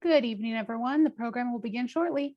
Good evening, everyone. The program will begin shortly.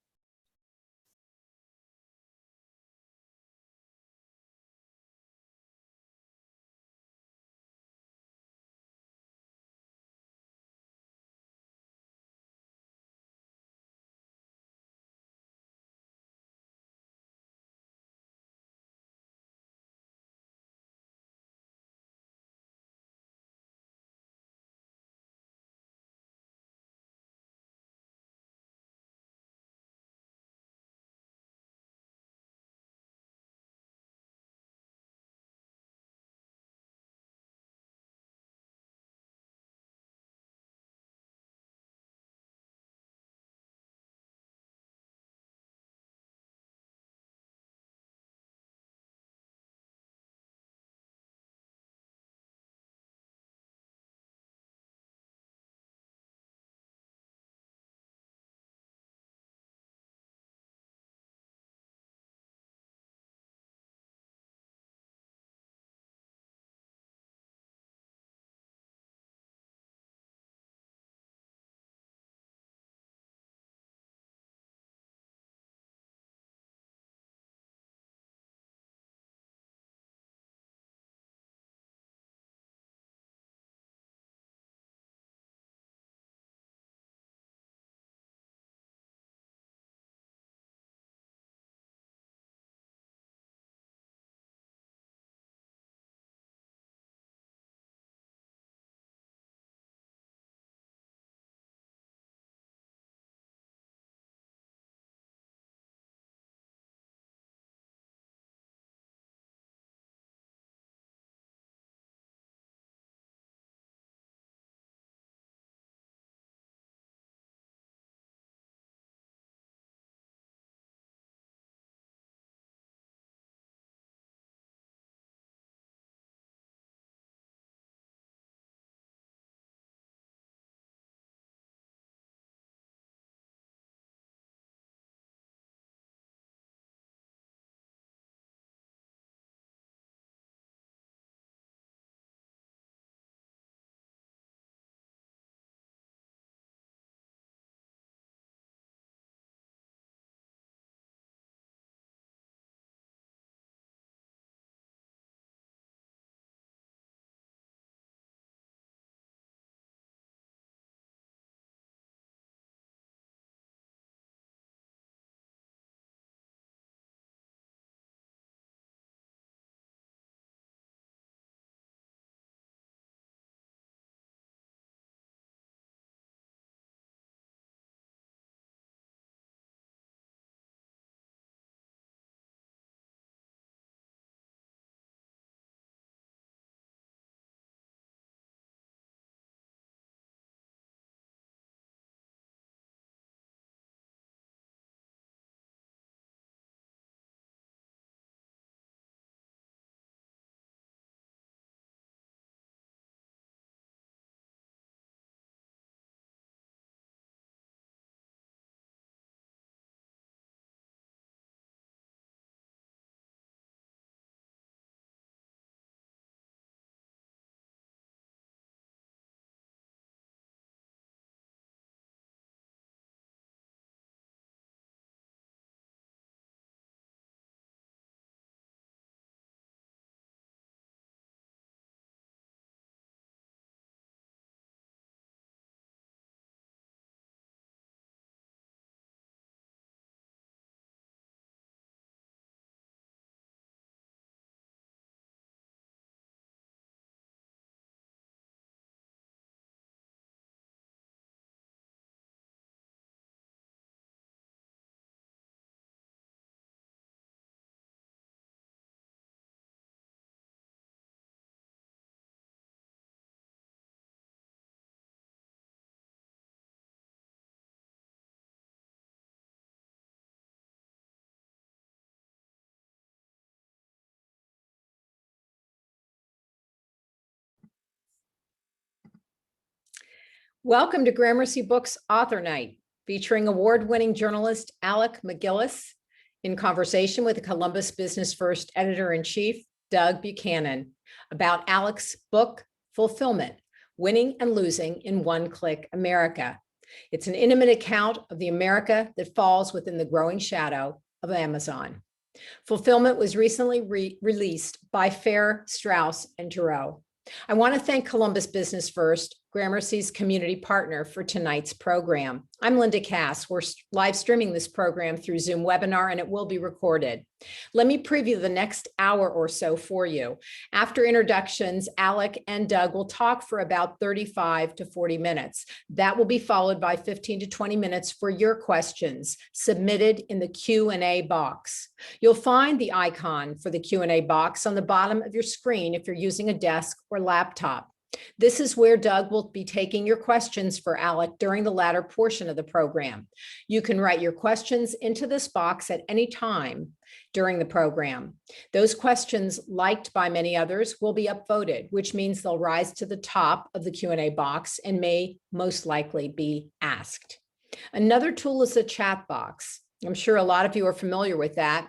Welcome to Gramercy Books Author Night, featuring award-winning journalist Alec MacGillis in conversation with the Columbus Business First editor-in-chief, Doug Buchanan, about Alec's book, Fulfillment, Winning and Losing in One-Click America. It's an intimate account of the America that falls within the growing shadow of Amazon. Fulfillment was recently released by Fair, Strauss, and Giroux. I want to thank Columbus Business First, Gramercy's community partner, for tonight's program. I'm Linda Cass. We're live streaming this program through Zoom webinar, and it will be recorded. Let me preview the next hour or so for you. After introductions, Alec and Doug will talk for about 35 to 40 minutes. That will be followed by 15 to 20 minutes for your questions submitted in the Q&A box. You'll find the icon for the Q&A box on the bottom of your screen if you're using a desk or laptop. This is where Doug will be taking your questions for Alec during the latter portion of the program. You can write your questions into this box at any time during the program. Those questions, liked by many others, will be upvoted, which means they'll rise to the top of the Q&A box and may most likely be asked. Another tool is the chat box. I'm sure a lot of you are familiar with that.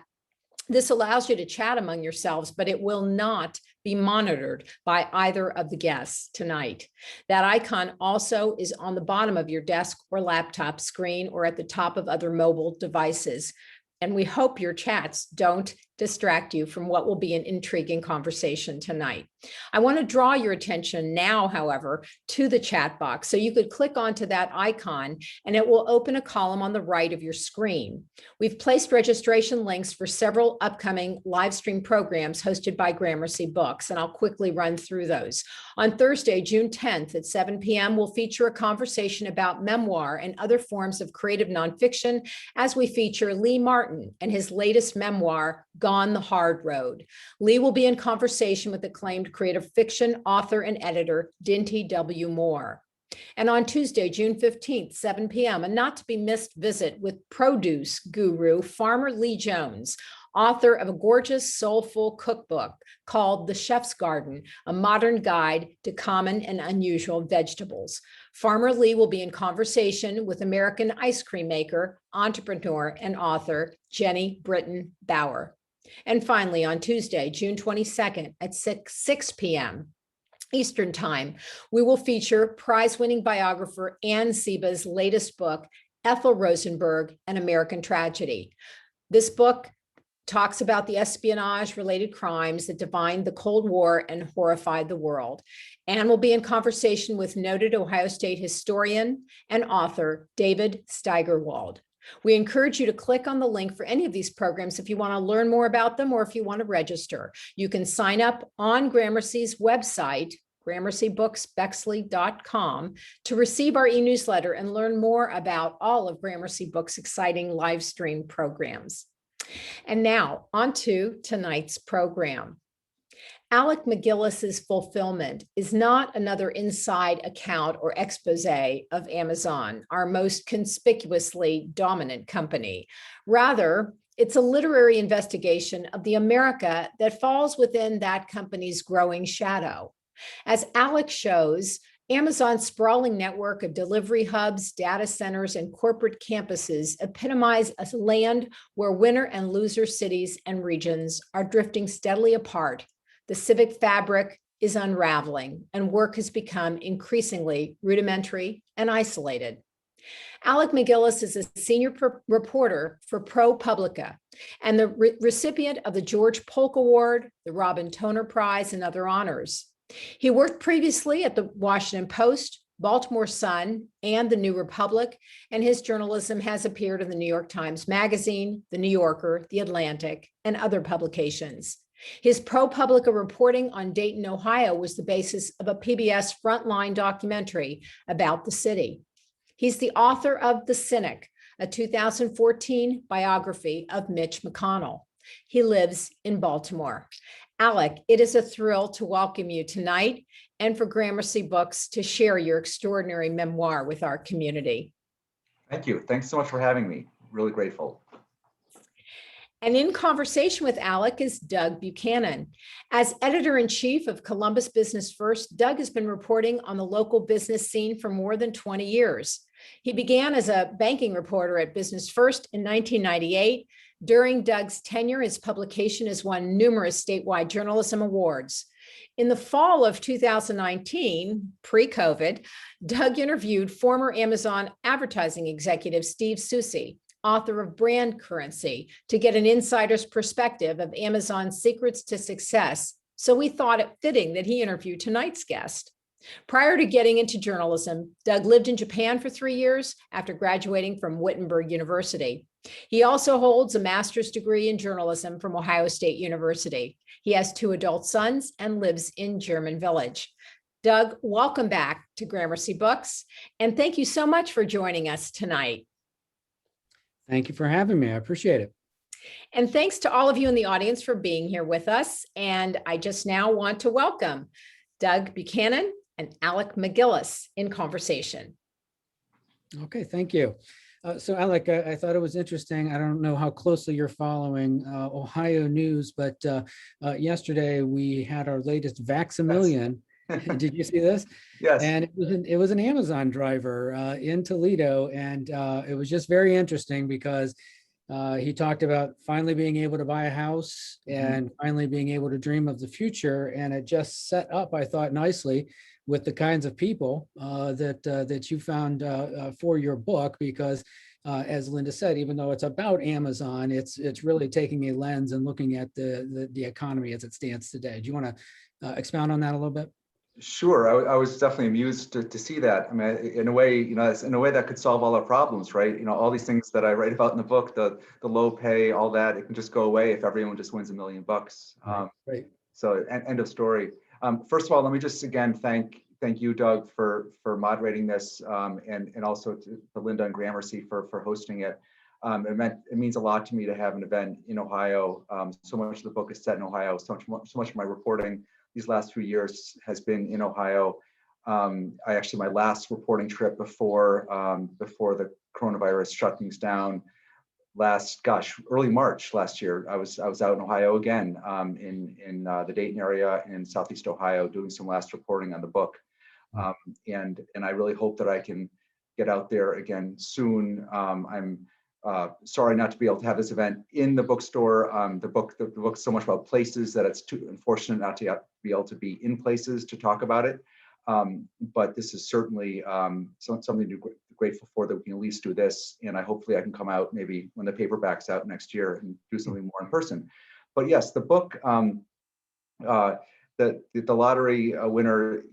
This allows you to chat among yourselves, but it will not be monitored by either of the guests tonight. That icon also is on the bottom of your desk or laptop screen or at the top of other mobile devices. And we hope your chats don't distract you from what will be an intriguing conversation tonight. I want to draw your attention now, however, to the chat box. So you could click onto that icon and it will open a column on the right of your screen. We've placed registration links for several upcoming live stream programs hosted by Gramercy Books, and I'll quickly run through those. On Thursday, June 10th at 7 p.m., we'll feature a conversation about memoir and other forms of creative nonfiction as we feature Lee Martin and his latest memoir, Gone the Hard Road. Lee will be in conversation with acclaimed creative fiction author and editor Dinty W. Moore. And on Tuesday, June 15th, 7 p.m., a not to be missed visit with produce guru Farmer Lee Jones, author of a gorgeous, soulful cookbook called The Chef's Garden, a modern guide to common and unusual vegetables. Farmer Lee will be in conversation with American ice cream maker, entrepreneur, and author Jenny Britton Bauer. And finally, on Tuesday, June 22nd at 6 p.m. Eastern Time, we will feature prize-winning biographer Anne Seba's latest book, Ethel Rosenberg, An American Tragedy. This book talks about the espionage-related crimes that defined the Cold War and horrified the world. Anne will be in conversation with noted Ohio State historian and author David Steigerwald. We encourage you to click on the link for any of these programs if you want to learn more about them or if you want to register. You can sign up on Gramercy's website, gramercybooksbexley.com, to receive our e-newsletter and learn more about all of Gramercy Books' exciting live stream programs. And now on to tonight's program. Alec MacGillis's Fulfillment is not another inside account or expose of Amazon, our most conspicuously dominant company. Rather, it's a literary investigation of the America that falls within that company's growing shadow. As Alec shows, Amazon's sprawling network of delivery hubs, data centers, and corporate campuses epitomize a land where winner and loser cities and regions are drifting steadily apart. The civic fabric is unraveling, and work has become increasingly rudimentary and isolated. Alec MacGillis is a senior reporter for ProPublica and the recipient of the George Polk Award, the Robin Toner Prize, and other honors. He worked previously at the Washington Post, Baltimore Sun, and the New Republic, and his journalism has appeared in the New York Times Magazine, the New Yorker, the Atlantic, and other publications. His ProPublica reporting on Dayton, Ohio was the basis of a PBS Frontline documentary about the city. He's the author of The Cynic, a 2014 biography of Mitch McConnell. He lives in Baltimore. Alec, it is a thrill to welcome you tonight and for Gramercy Books to share your extraordinary memoir with our community. Thank you. Thanks so much for having me. Really grateful. And in conversation with Alec is Doug Buchanan. As editor-in-chief of Columbus Business First, Doug has been reporting on the local business scene for more than 20 years. He began as a banking reporter at Business First in 1998. During Doug's tenure, his publication has won numerous statewide journalism awards. In the fall of 2019, pre-COVID, Doug interviewed former Amazon advertising executive Steve Susi, author of Brand Currency, to get an insider's perspective of Amazon's secrets to success. So we thought it fitting that he interview tonight's guest. Prior to getting into journalism, Doug lived in Japan for 3 years after graduating from Wittenberg University. He also holds a master's degree in journalism from Ohio State University. He has 2 adult sons and lives in German Village. Doug, welcome back to Gramercy Books, and thank you so much for joining us tonight. Thank you for having me. I appreciate it. And thanks to all of you in the audience for being here with us. And I just now want to welcome Doug Buchanan and Alec MacGillis in conversation. Okay, thank you. So Alec, I thought it was interesting. I don't know how closely you're following Ohio news, but yesterday we had our latest Vaxamillion. Did you see this? Yes. And it was an Amazon driver in Toledo, and it was just very interesting because he talked about finally being able to buy a house and finally being able to dream of the future, and it just set up, I thought, nicely with the kinds of people that you found for your book, because as Linda said, even though it's about Amazon, it's really taking a lens and looking at the economy as it stands today. Do you want to expound on that a little bit? Sure. I was definitely amused to see that. I mean, in a way, it's in a way that could solve all our problems, right? All these things that I write about in the book, the low pay, all that, it can just go away if everyone just wins $1 million. Right. So end of story. First of all, let me just again thank you, Doug, for moderating this, and also to Linda and Gramercy for hosting it. It means a lot to me to have an event in Ohio. So much of the book is set in Ohio. So much of my reporting these last few years has been in Ohio. My last reporting trip before the coronavirus shut things down early March last year, I was out in Ohio again, in the Dayton area in Southeast Ohio, doing some last reporting on the book. And I really hope that I can get out there again soon. I'm sorry not to be able to have this event in the bookstore. The book's so much about places that it's too unfortunate not to be able to be in places to talk about it. But this is certainly something to be grateful for, that we can at least do this. And hopefully I can come out maybe when the paperback's out next year and do something more in person. But yes, the book, the lottery winner,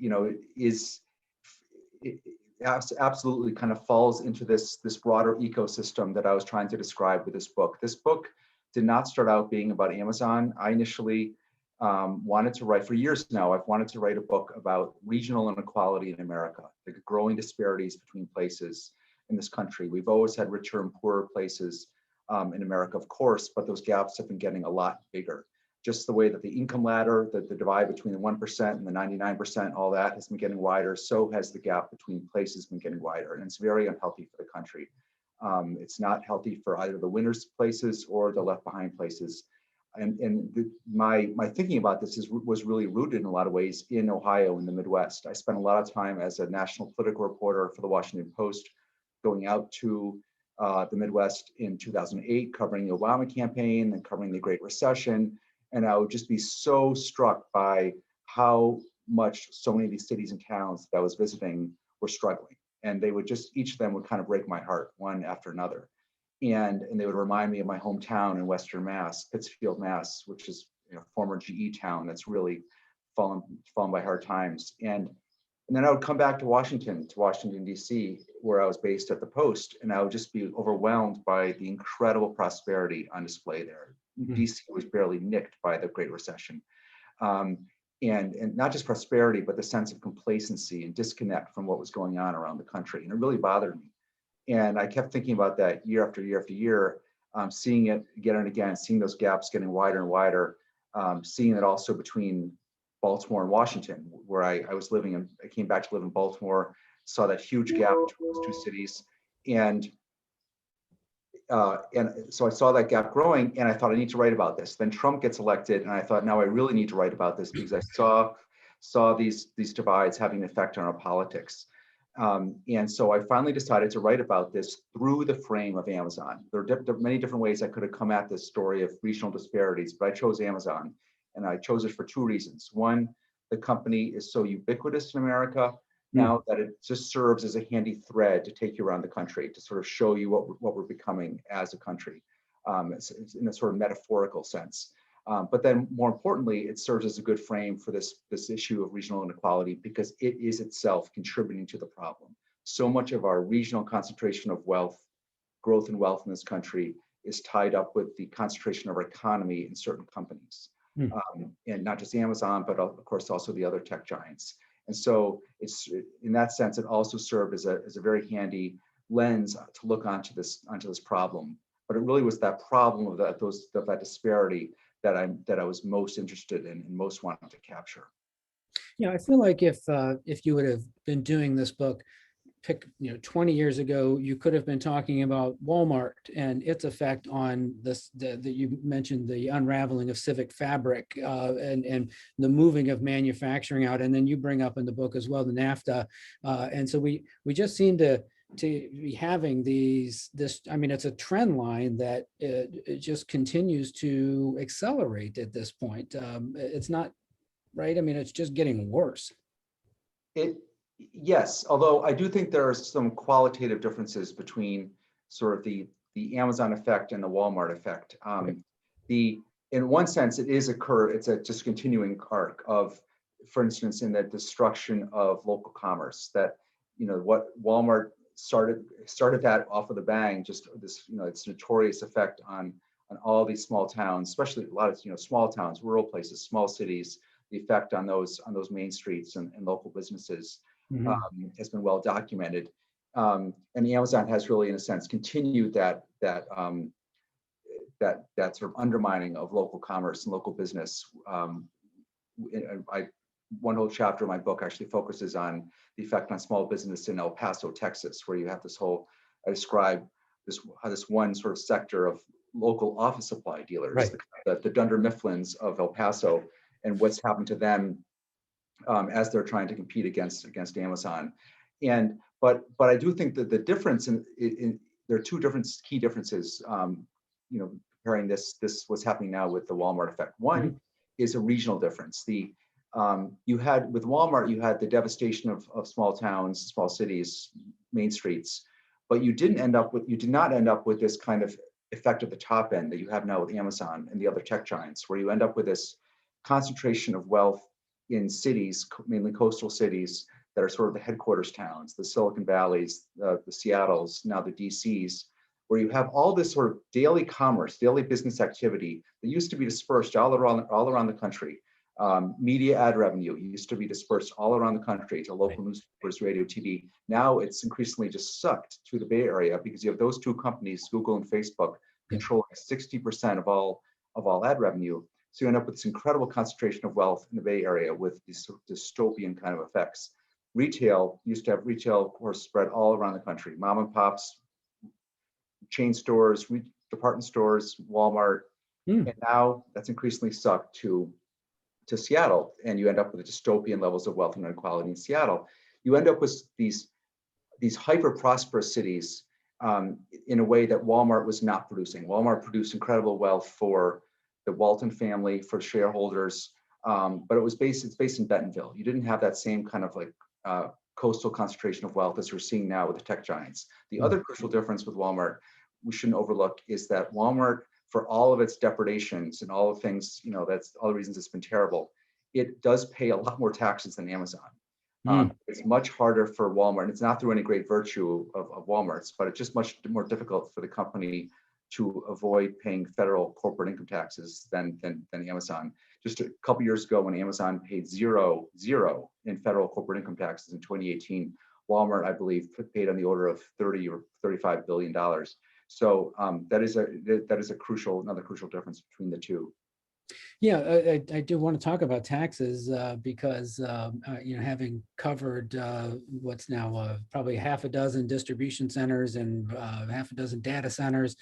absolutely kind of falls into this broader ecosystem that I was trying to describe with this book. This book did not start out being about Amazon. I initially wanted to write, for years now, I've wanted to write a book about regional inequality in America, the growing disparities between places in this country. We've always had richer and poorer places in America, of course, but those gaps have been getting a lot bigger. Just the way that the income ladder, the divide between the 1% and the 99%, all that has been getting wider, so has the gap between places been getting wider, and it's very unhealthy for the country. It's not healthy for either the winners places or the left behind places. My thinking about this was really rooted in a lot of ways in Ohio, in the Midwest. I spent a lot of time as a national political reporter for the Washington Post, going out to the Midwest in 2008, covering the Obama campaign and covering the Great Recession. And I would just be so struck by how much so many of these cities and towns that I was visiting were struggling. And they would just, each of them would kind of break my heart, one after another. And they would remind me of my hometown in Western Mass, Pittsfield, Mass, which is a former GE town that's really fallen by hard times. And then I would come back to Washington, DC, where I was based at the Post, and I would just be overwhelmed by the incredible prosperity on display there. DC was barely nicked by the Great Recession. And not just prosperity, but the sense of complacency and disconnect from what was going on around the country. And it really bothered me. And I kept thinking about that year after year after year, seeing it again and again, seeing those gaps getting wider and wider, seeing it also between Baltimore and Washington, where I was living, and I came back to live in Baltimore, saw that huge gap between those two cities. And so I saw that gap growing, and I thought, I need to write about this. Then Trump gets elected, and I thought, now I really need to write about this, because I saw these divides having an effect on our politics. And so I finally decided to write about this through the frame of Amazon. There are many different ways I could have come at this story of regional disparities, but I chose Amazon, and I chose it for two reasons. One, the company is so ubiquitous in America now that it just serves as a handy thread to take you around the country, to sort of show you what we're becoming as a country, it's in a sort of metaphorical sense. But then more importantly, it serves as a good frame for this issue of regional inequality, because it is itself contributing to the problem. So much of our regional concentration of wealth, growth and wealth in this country, is tied up with the concentration of our economy in certain companies. And not just Amazon, but of course also the other tech giants. And so it's, in that sense, it also served as a very handy lens to look onto this problem. But it really was that problem of that disparity that I was most interested in and most wanted to capture. Yeah, I feel like if you would have been doing this book, 20 years ago, you could have been talking about Walmart and its effect on this, that you mentioned, the unraveling of civic fabric and the moving of manufacturing out. And then you bring up in the book as well, the NAFTA. And so we just seem to be having I mean, it's a trend line that it just continues to accelerate at this point. It's not right. I mean, it's just getting worse. Yes, although I do think there are some qualitative differences between sort of the Amazon effect and the Walmart effect. In one sense, it's a just continuing arc of, for instance, in the destruction of local commerce, that, what Walmart started that off with a bang, just this, its notorious effect on all these small towns, especially a lot of, small towns, rural places, small cities, the effect on those main streets and local businesses. Has been well documented, and Amazon has really, in a sense, continued that sort of undermining of local commerce and local business. One whole chapter of my book actually focuses on the effect on small business in El Paso, Texas, where you have I describe how this one sort of sector of local office supply dealers, the Dunder Mifflins of El Paso, and what's happened to them as they're trying to compete against Amazon. But I do think that the difference there are two key differences, comparing this what's happening now with the Walmart effect. One is a regional difference. With Walmart, you had the devastation of small towns, small cities, main streets, but you did not end up with this kind of effect at the top end that you have now with Amazon and the other tech giants, where you end up with this concentration of wealth in cities, mainly coastal cities, that are sort of the headquarters towns, the Silicon Valleys, the Seattles, now the DCs, where you have all this sort of daily commerce, daily business activity that used to be dispersed all around the country. Media ad revenue used to be dispersed all around the country to local newspapers, radio, TV. Now it's increasingly just sucked to the Bay Area, because you have those two companies, Google and Facebook, controlling 60% of all ad revenue. So you end up with this incredible concentration of wealth in the Bay Area with these sort of dystopian kind of effects. Retail used to have retail, of course, spread all around the country. Mom and pops, chain stores, department stores, Walmart. And now that's increasingly sucked to Seattle. And you end up with the dystopian levels of wealth and inequality in Seattle. You end up with these hyper-prosperous cities in a way that Walmart was not producing. Walmart produced incredible wealth for the Walton family, for shareholders, but it's based in Bentonville. You didn't have that same kind of coastal concentration of wealth as we're seeing now with the tech giants. The other crucial difference with Walmart we shouldn't overlook is that Walmart, for all of its depredations and all the things, that's all the reasons it's been terrible, it does pay a lot more taxes than Amazon. It's much harder for Walmart, and it's not through any great virtue of Walmart's, but it's just much more difficult for the company to avoid paying federal corporate income taxes than Amazon. Just a couple years ago, when Amazon paid zero in federal corporate income taxes in 2018, Walmart, I believe, paid on the order of $30 or $35 billion. So that is another crucial difference between the two. Yeah, I do want to talk about taxes because having covered what's now probably half a dozen distribution centers and half a dozen data centers,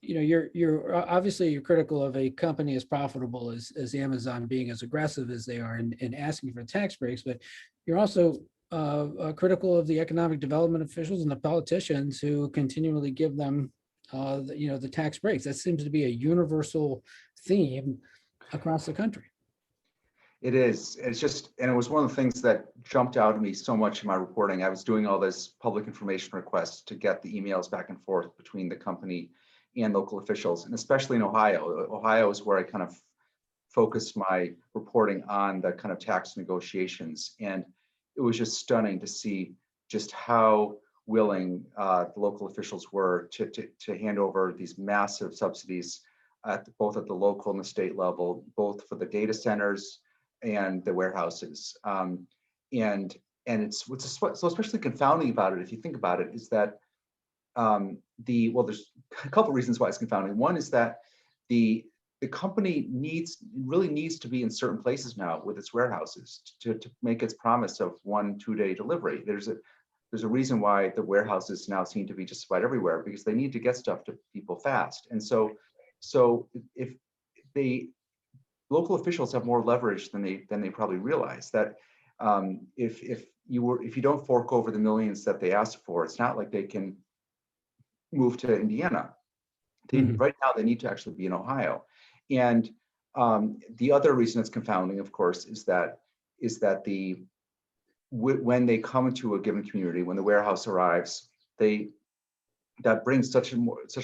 you're obviously critical of a company as profitable as Amazon being as aggressive as they are in asking for tax breaks, but you're also critical of the economic development officials and the politicians who continually give them the tax breaks. That seems to be a universal theme across the country. It is. It's just, and it was one of the things that jumped out at me so much in my reporting. I was doing all this public information requests to get the emails back and forth between the company and local officials, and especially in Ohio. Ohio is where I kind of focused my reporting on the kind of tax negotiations. And it was just stunning to see just how willing the local officials were to hand over these massive subsidies both at the local and the state level, both for the data centers and the warehouses. And it's what's so especially confounding about it, if you think about it, is that there's a couple of reasons why it's confounding. One is that the company really needs to be in certain places now with its warehouses to make its promise of 1-2 day delivery. There's a reason why the warehouses now seem to be just about everywhere, because they need to get stuff to people fast. And so if local officials have more leverage than they probably realize, that if you don't fork over the millions that they asked for, it's not like they can move to Indiana. Right now they need to actually be in Ohio. And the other reason it's confounding, of course, is that when they come into a given community, when the warehouse arrives, that brings such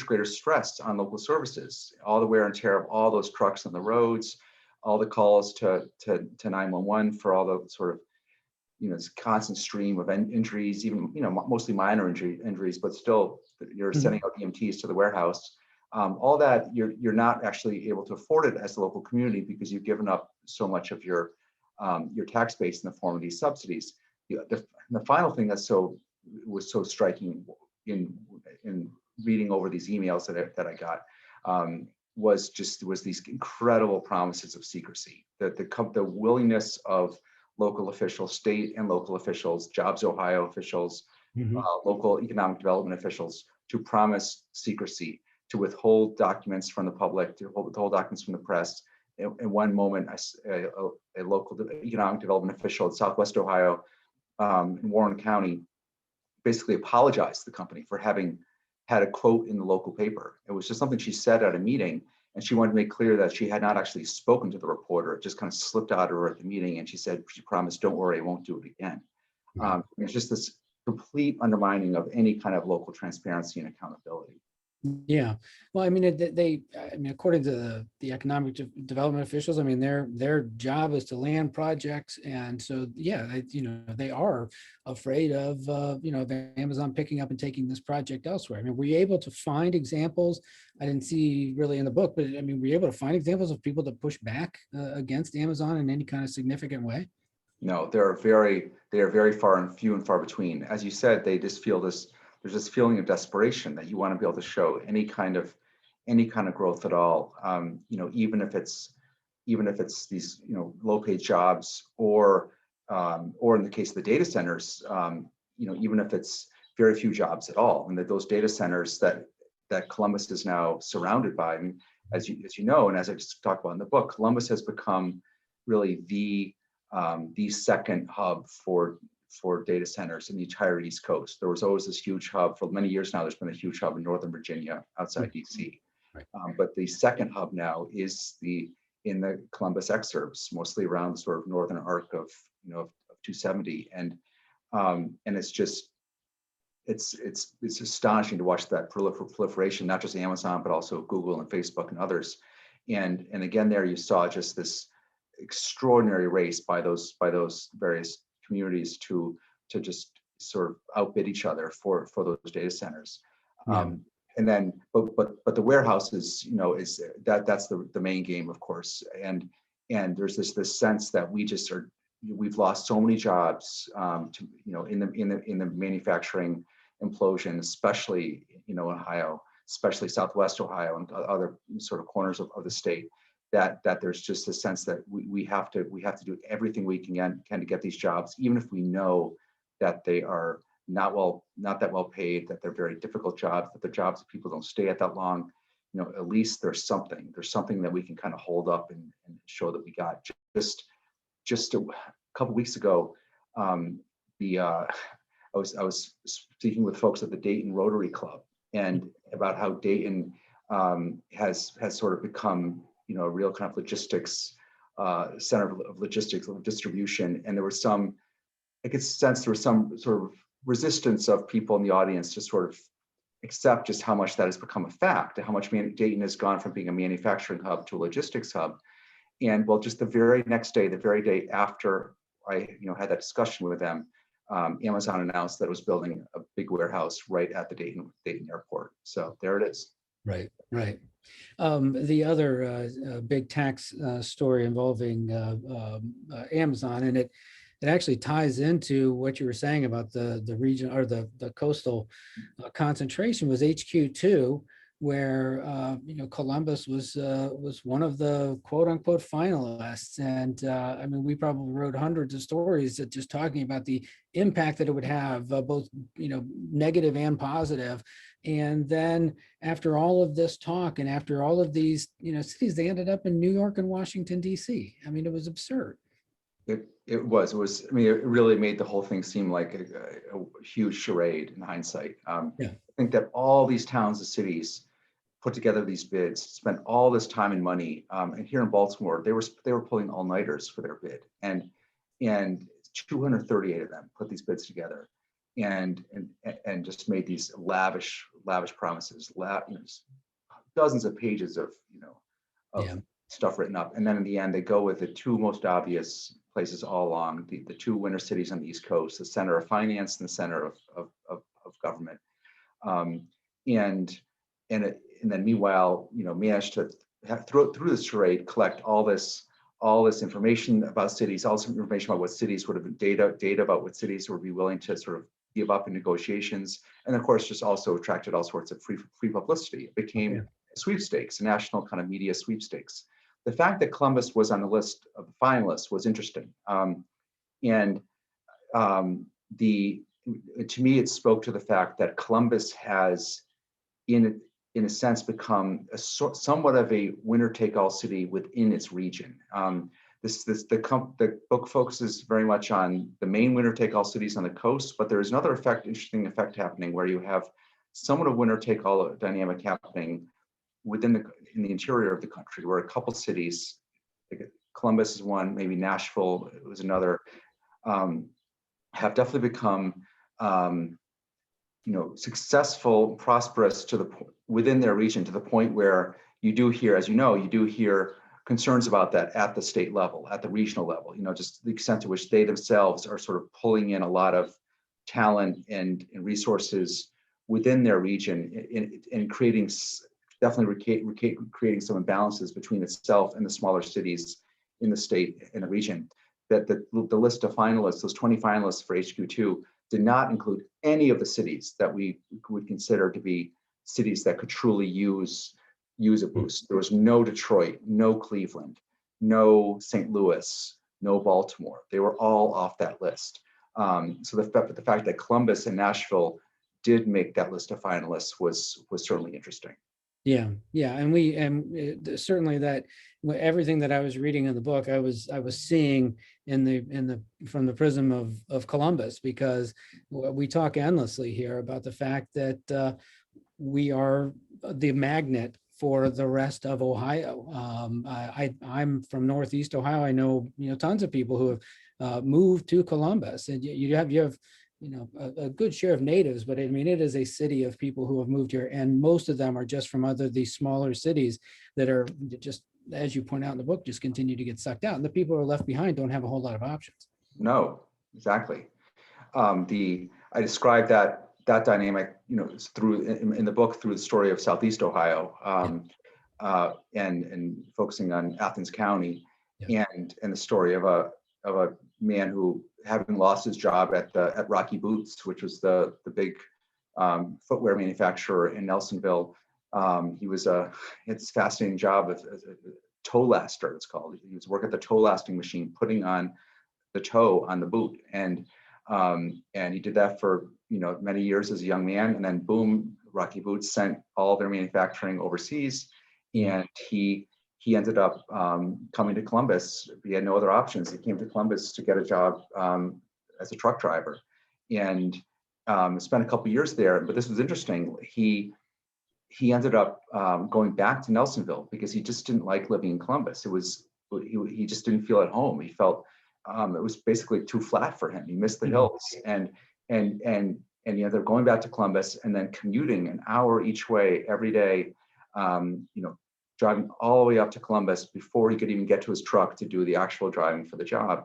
greater stress on local services, all the wear and tear of all those trucks on the roads, all the calls to 911 for all the sort of, this constant stream of injuries, even, mostly minor injuries, but still you're sending out EMTs to the warehouse. All that you're not actually able to afford it as a local community because you've given up so much of your tax base in the form of these subsidies. The final thing that was so striking in reading over these emails that I got was these incredible promises of secrecy. The willingness of local officials, state and local officials, Jobs Ohio officials, local economic development officials, to promise secrecy, to withhold documents from the public, to withhold documents from the press. In one moment, a local economic development official in Southwest Ohio, in Warren County, basically apologized to the company for having had a quote in the local paper. It was just something she said at a meeting, and she wanted to make clear that she had not actually spoken to the reporter. It just kind of slipped out of her at the meeting, and she promised, "Don't worry, I won't do it again." It's just this complete undermining of any kind of local transparency and accountability. Yeah, well, I mean, according to the economic development officials, I mean, their job is to land projects, and so they are afraid of Amazon picking up and taking this project elsewhere. I mean, were you able to find examples? I didn't see really in the book, but I mean, were you able to find examples of people that push back against Amazon in any kind of significant way? No, they are very few and far between. As you said, they just feel there's this feeling of desperation that you want to be able to show any kind of growth at all. Even if it's these low-paid jobs, or in the case of the data centers, even if it's very few jobs at all, and that those data centers that Columbus is now surrounded by. I mean, as you know, and as I just talked about in the book, Columbus has become really the second hub for data centers in the entire East Coast. There was always this huge hub for many years now. There's been a huge hub in Northern Virginia outside DC. Right. But the second hub now is in the Columbus exurbs, mostly around the sort of northern arc of 270. And it's astonishing to watch that proliferation, not just Amazon, but also Google and Facebook and others. And again, there you saw just this extraordinary race by those various communities to just sort of outbid each other for those data centers. Yeah. And then, but the warehouses, that's the main game, of course. And there's this sense that we've lost so many jobs in the manufacturing implosion, especially Ohio, especially Southwest Ohio and other sort of corners of the state. That there's just a sense that we have to do everything we can to get these jobs, even if we know that they are not that well paid, that they're very difficult jobs, that they're jobs that people don't stay at that long. At least there's something that we can kind of hold up and show that we got. Just a couple weeks ago, I was speaking with folks at the Dayton Rotary Club, and about how Dayton has sort of become a real kind of logistics center of logistics, of distribution. And there was some, I could sense there was some sort of resistance of people in the audience to sort of accept just how much that has become a fact, and how much Dayton has gone from being a manufacturing hub to a logistics hub. And well, just the very next day, the very day after I had that discussion with them, Amazon announced that it was building a big warehouse right at the Dayton airport. So there it is. Right, right. The other big tax story involving Amazon, and it actually ties into what you were saying about the region or the coastal concentration, was HQ2, where Columbus was one of the quote unquote finalists. And I mean, we probably wrote hundreds of stories that just talking about the impact that it would have, both negative and positive. And then after all of this talk and after all of these cities, they ended up in New York and Washington, D.C. I mean, it was absurd. It was, I mean, it really made the whole thing seem like a huge charade in hindsight. Yeah. I think that all these towns and cities put together these bids, spent all this time and money. And here in Baltimore, they were pulling all-nighters for their bid, and 238 of them put these bids together, and just made these lavish promises, dozens of pages of stuff written up. And then in the end, they go with the two most obvious places all along, the two winter cities on the East Coast, the center of finance and the center of government. And then meanwhile, managed to through this charade, collect all this information about cities, all this information about what cities would have been, data about what cities would be willing to sort of give up in negotiations. And of course, just also attracted all sorts of free publicity. It became sweepstakes, a national kind of media sweepstakes. The fact that Columbus was on the list of the finalists was interesting. To me, it spoke to the fact that Columbus has, in a sense, become somewhat of a winner-take-all city within its region. The book focuses very much on the main winner-take-all cities on the coast, but there is another interesting effect happening where you have somewhat of winner-take-all dynamic happening in the interior of the country, where a couple cities, like Columbus is one, maybe Nashville was another, have definitely become successful, prosperous within their region, to the point where you do hear concerns about that at the state level, at the regional level, just the extent to which they themselves are sort of pulling in a lot of talent and resources within their region, and creating some imbalances between itself and the smaller cities in the state and the region. That the list of finalists, those 20 finalists for HQ2, did not include any of the cities that we would consider to be cities that could truly use a boost. There was no Detroit, no Cleveland, no St. Louis, no Baltimore. They were all off that list. So the fact that Columbus and Nashville did make that list of finalists was certainly interesting. Yeah, and certainly that everything that I was reading in the book, I was seeing from the prism of Columbus, because we talk endlessly here about the fact that we are the magnet for the rest of Ohio. I'm from Northeast Ohio. I know tons of people who have moved to Columbus, and you have a good share of natives, but I mean, it is a city of people who have moved here, and most of them are just from these smaller cities that are just, as you point out in the book, just continue to get sucked out. And the people who are left behind don't have a whole lot of options. No, exactly. I described that dynamic, through in the book, through the story of Southeast Ohio, and focusing on Athens County, and the story of a man who, having lost his job at Rocky Boots, which was the big footwear manufacturer in Nelsonville, he had this fascinating job as a toe laster, it's called. He was working at the toe lasting machine, putting on the toe on the boot, and he did that for many years as a young man, and then boom, Rocky Boots sent all their manufacturing overseas, and he ended up coming to Columbus. He had no other options. He came to Columbus to get a job as a truck driver, and spent a couple of years there. But this was interesting. He ended up going back to Nelsonville because he just didn't like living in Columbus. It was he just didn't feel at home. He felt it was basically too flat for him. He missed the hills, and they're going back to Columbus and then commuting an hour each way every day. Driving all the way up to Columbus before he could even get to his truck to do the actual driving for the job.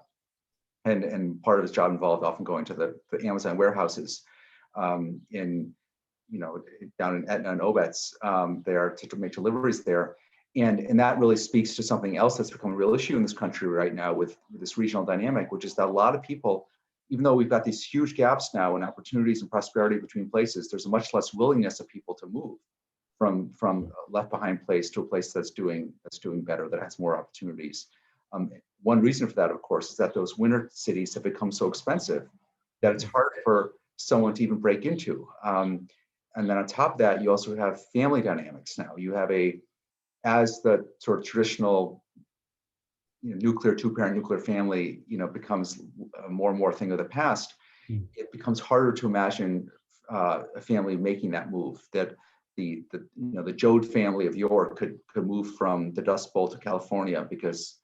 And part of his job involved often going to the Amazon warehouses down in Etna and Obetz there to make deliveries there. And that really speaks to something else that's become a real issue in this country right now with this regional dynamic, which is that a lot of people, even though we've got these huge gaps now in opportunities and prosperity between places, there's a much less willingness of people to move from a left behind place to a place that's doing better, that has more opportunities. One reason for that, of course, is that those winter cities have become so expensive that it's hard for someone to even break into. And then on top of that, you also have family dynamics now. You have as the sort of traditional two-parent nuclear family becomes more and more a thing of the past, it becomes harder to imagine a family making that move. That the Jode family of York could move from the Dust Bowl to California because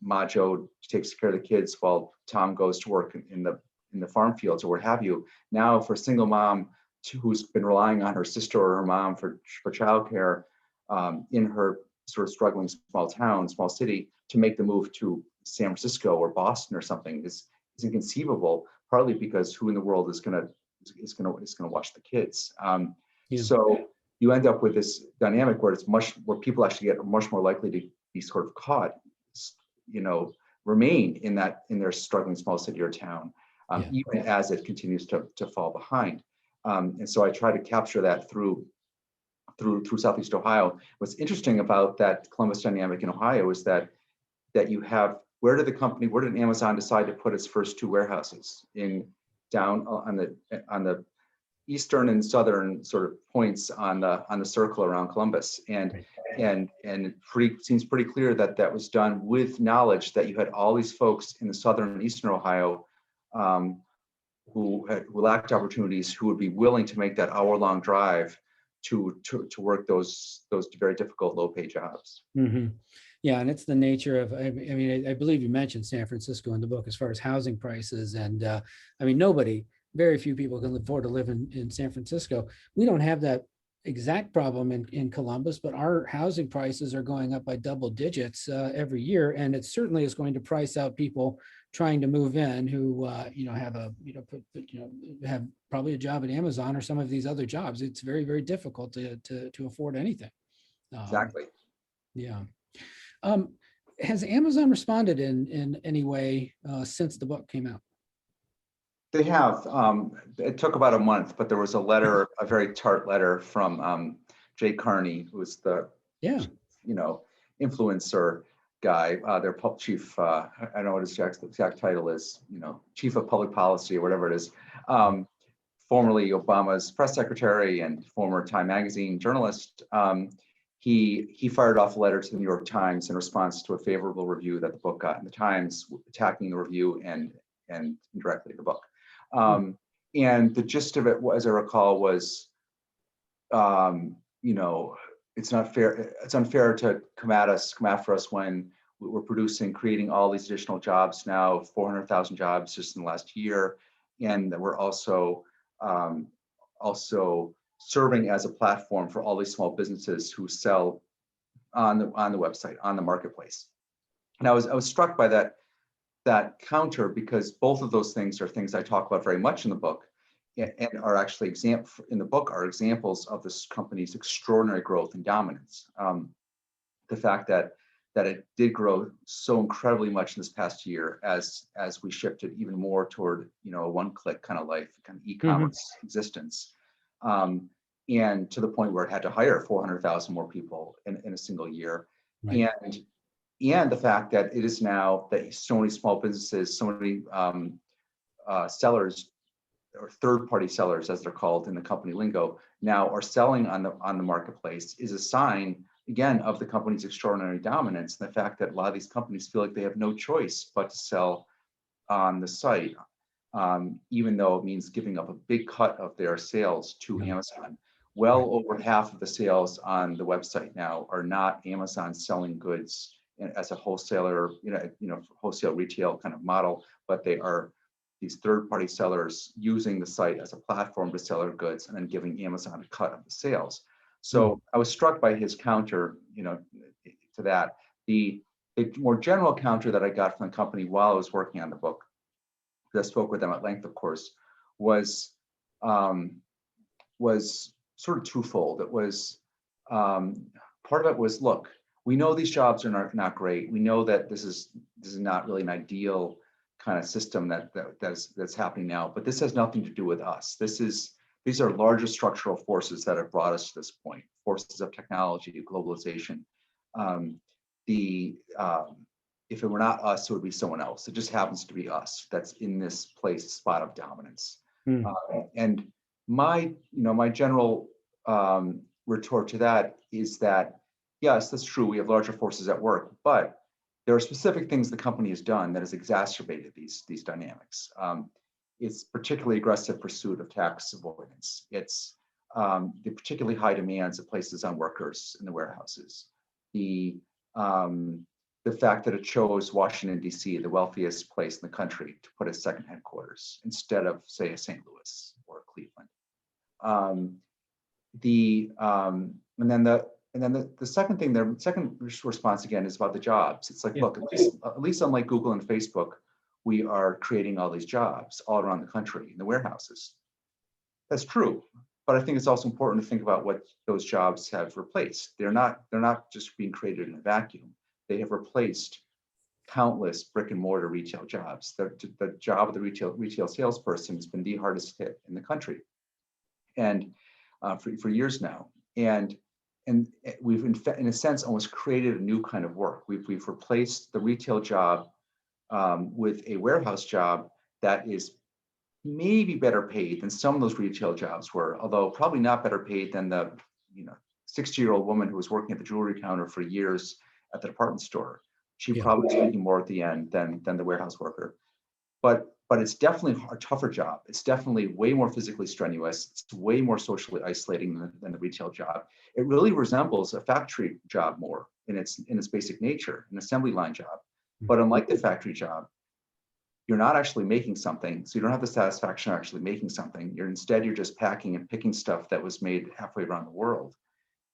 Ma Jode takes care of the kids while Tom goes to work in the farm fields or what have you. Now, for a single mom who's been relying on her sister or her mom for childcare in her sort of struggling small city, to make the move to San Francisco or Boston or something is inconceivable. Partly because who in the world is going to watch the kids? So you end up with this dynamic where where people actually get much more likely to be sort of caught, remain in their struggling small city or town, even as it continues to fall behind. And so I try to capture that through Southeast Ohio. What's interesting about that Columbus dynamic in Ohio is that you have, where did Amazon decide to put its first two warehouses? Down on the eastern and southern sort of points on the circle around Columbus, and it seems pretty clear that was done with knowledge that you had all these folks in the southern and eastern Ohio who lacked opportunities, who would be willing to make that hour-long drive to work those very difficult low-pay jobs. Mm-hmm. Yeah, and it's the nature of, I mean, I believe you mentioned San Francisco in the book as far as housing prices, and very few people can afford to live in San Francisco. We don't have that exact problem in Columbus, but our housing prices are going up by double digits every year, and it certainly is going to price out people trying to move in who have probably a job at Amazon or some of these other jobs. It's very, very difficult to afford anything. Exactly. Yeah. Has Amazon responded in any way since the book came out? They have. It took about a month, but there was a very tart letter from Jay Carney, who is the influencer guy, their chief. I don't know what his exact title is. Chief of Public Policy or whatever it is. Formerly Obama's press secretary and former Time magazine journalist. He fired off a letter to the New York Times in response to a favorable review that the book got in the Times, attacking the review and indirectly the book. And the gist of it, as I recall, was, it's not fair. It's unfair to come after us when we're creating all these additional jobs now, 400,000 jobs just in the last year, and that we're also serving as a platform for all these small businesses who sell on the website, on the marketplace. And I was struck by that counter, because both of those things are things I talk about very much in the book, and are actually examples of this company's extraordinary growth and dominance. The fact that it did grow so incredibly much in this past year as we shifted even more toward a one-click kind of life, kind of e-commerce existence. And to the point where it had to hire 400,000 more people in a single year. Right. And the fact that it is now that so many small businesses, so many sellers or third-party sellers, as they're called in the company lingo, now are selling on the marketplace, is a sign, again, of the company's extraordinary dominance. And the fact that a lot of these companies feel like they have no choice but to sell on the site, even though it means giving up a big cut of their sales to Amazon. Well over half of the sales on the website now are not Amazon selling goods as a wholesaler, wholesale retail kind of model, but they are these third-party sellers using the site as a platform to sell their goods and then giving Amazon a cut of the sales. So I was struck by his counter, to that. The more general counter that I got from the company while I was working on the book, because I spoke with them at length, of course, was sort of twofold. It was part of it was, look, we know these jobs are not great. We know that this is not really an ideal kind of system that's happening now, but this has nothing to do with us. These are larger structural forces that have brought us to this point, forces of technology, globalization. If it were not us, it would be someone else. It just happens to be us that's in this spot of dominance. And my general retort to that is that, yes, that's true. We have larger forces at work, but there are specific things the company has done that has exacerbated these dynamics. It's particularly aggressive pursuit of tax avoidance. It's the particularly high demands it places on workers in the warehouses. The fact that it chose Washington, D.C., the wealthiest place in the country, to put its second headquarters instead of, say, a St. Louis or Cleveland. And then the second thing, the second response again is about the jobs. It's like, look, at least unlike Google and Facebook, we are creating all these jobs all around the country in the warehouses. That's true, but I think it's also important to think about what those jobs have replaced. They're not just being created in a vacuum. They have replaced countless brick and mortar retail jobs. The job of the retail salesperson has been the hardest hit in the country, and for years now. And we've in a sense almost created a new kind of work. We've replaced the retail job with a warehouse job that is maybe better paid than some of those retail jobs were, although probably not better paid than the 60-year-old woman who was working at the jewelry counter for years at the department store. She probably was making more at the end than the warehouse worker. But it's definitely a tougher job. It's definitely way more physically strenuous. It's way more socially isolating than the retail job. It really resembles a factory job more in its basic nature, an assembly line job. But unlike the factory job, you're not actually making something, so you don't have the satisfaction of actually making something. You're just packing and picking stuff that was made halfway around the world.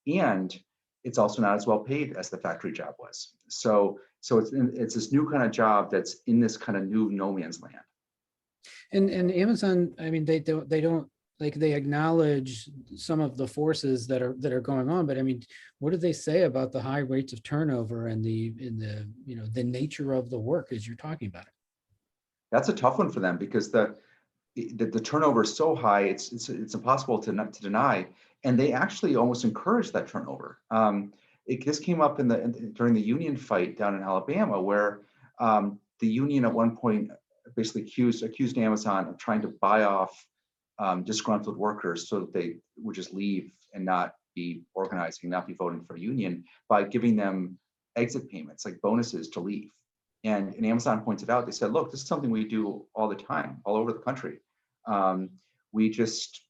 And it's also not as well paid as the factory job was. So it's this new kind of job that's in this kind of new no man's land. And Amazon, I mean, they don't like, they acknowledge some of the forces that are going on, but I mean, what do they say about the high rates of turnover and the nature of the work as you're talking about it? That's a tough one for them because the turnover is so high, it's impossible to deny, and they actually almost encourage that turnover. This came up during the union fight down in Alabama, where the union at one point basically accused Amazon of trying to buy off disgruntled workers so that they would just leave and not be organizing, not be voting for a union, by giving them exit payments, like bonuses to leave. And Amazon pointed out, they said, look, this is something we do all the time, all over the country. We just